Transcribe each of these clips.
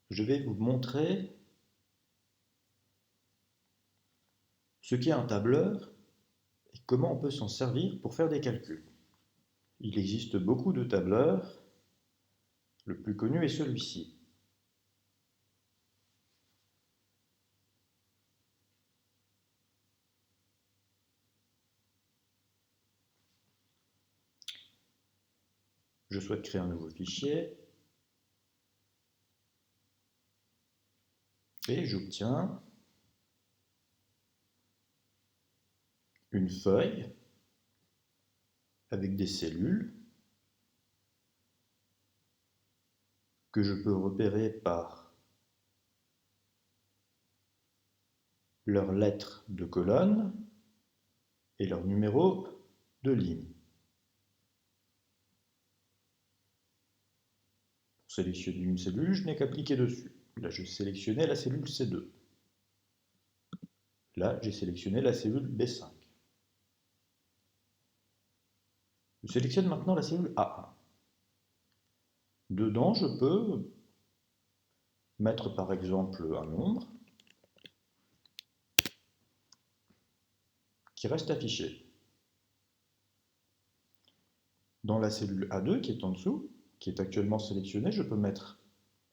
Je vais vous montrer ce qu'est un tableur et comment on peut s'en servir pour faire des calculs. Il existe beaucoup de tableurs, le plus connu est celui-ci. Je souhaite créer un nouveau fichier et j'obtiens une feuille avec des cellules que je peux repérer par leurs lettres de colonne et leur numéro de ligne. Pour sélectionner une cellule, je n'ai qu'à cliquer dessus. Là, je sélectionnais la cellule C2. Là, j'ai sélectionné la cellule B5. Je sélectionne maintenant la cellule A1. Dedans, je peux mettre par exemple un nombre qui reste affiché. Dans la cellule A2 qui est en dessous, qui est actuellement sélectionnée, je peux mettre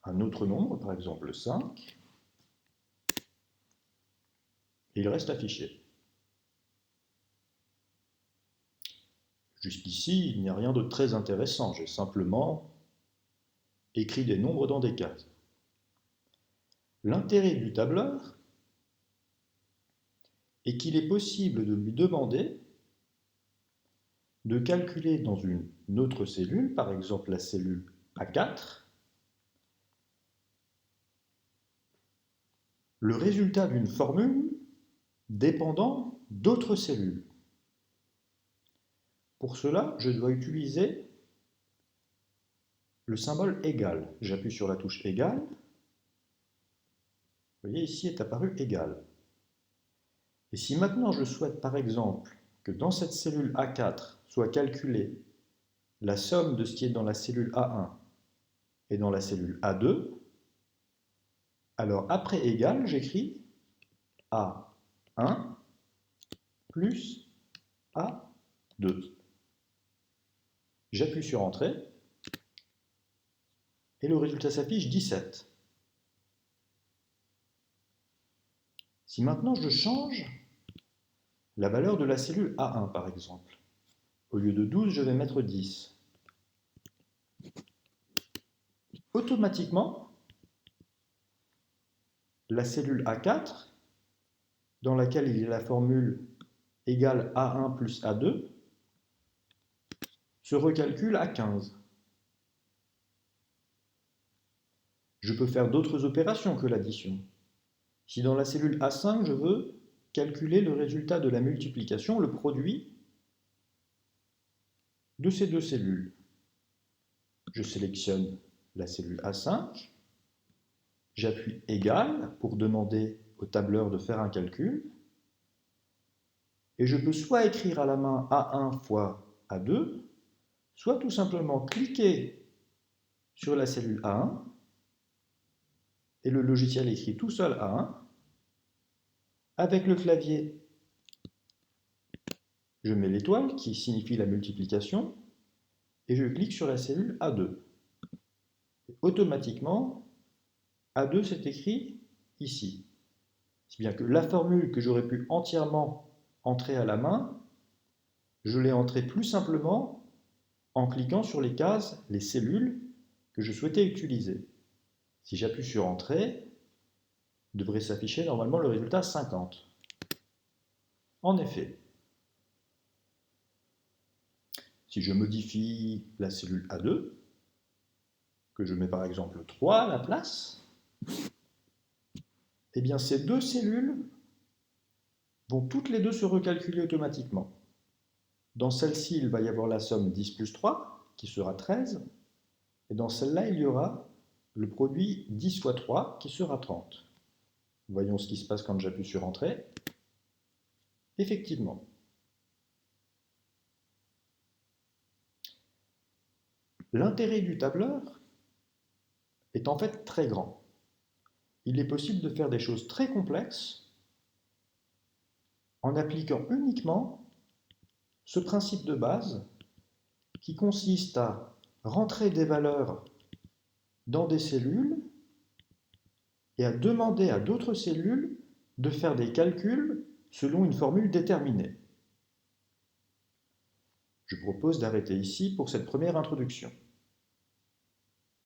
un autre nombre, par exemple 5, et il reste affiché. Jusqu'ici, il n'y a rien de très intéressant, j'ai simplement écrit des nombres dans des cases. L'intérêt du tableur est qu'il est possible de lui demander de calculer dans une autre cellule, par exemple la cellule A4, le résultat d'une formule dépendant d'autres cellules. Pour cela, je dois utiliser le symbole égal. J'appuie sur la touche égal. Vous voyez, ici est apparu égal. Et si maintenant je souhaite par exemple que dans cette cellule A4 soit calculée la somme de ce qui est dans la cellule A1 et dans la cellule A2, alors après égal, j'écris A1 plus A2. J'appuie sur Entrée et le résultat s'affiche 17. Si maintenant je change la valeur de la cellule A1 par exemple, au lieu de 12, je vais mettre 10. Automatiquement, la cellule A4, dans laquelle il y a la formule égale A1 plus A2, se recalcule à 15. Je peux faire d'autres opérations que l'addition. Si dans la cellule A5, je veux calculer le résultat de la multiplication, le produit de ces deux cellules, je sélectionne la cellule A5, j'appuie égal pour demander au tableur de faire un calcul, et je peux soit écrire à la main A1 fois A2, soit tout simplement cliquer sur la cellule A1, et le logiciel écrit tout seul A1. Avec le clavier, je mets l'étoile qui signifie la multiplication, et je clique sur la cellule A2. Automatiquement, A2 s'est écrit ici. Si bien que la formule que j'aurais pu entièrement entrer à la main, je l'ai entrée plus simplement en cliquant sur les cases, les cellules que je souhaitais utiliser. Si j'appuie sur Entrée, devrait s'afficher normalement le résultat 50. En effet, si je modifie la cellule A2, que je mets par exemple 3 à la place, eh bien ces deux cellules vont toutes les deux se recalculer automatiquement. Dans celle-ci, il va y avoir la somme 10 plus 3, qui sera 13, et dans celle-là, il y aura le produit 10 fois 3, qui sera 30. Voyons ce qui se passe quand j'appuie sur Entrée. Effectivement. L'intérêt du tableur est en fait très grand. il est possible de faire des choses très complexes en appliquant uniquement ce principe de base qui consiste à rentrer des valeurs dans des cellules et à demander à d'autres cellules de faire des calculs selon une formule déterminée. Je propose d'arrêter ici pour cette première introduction.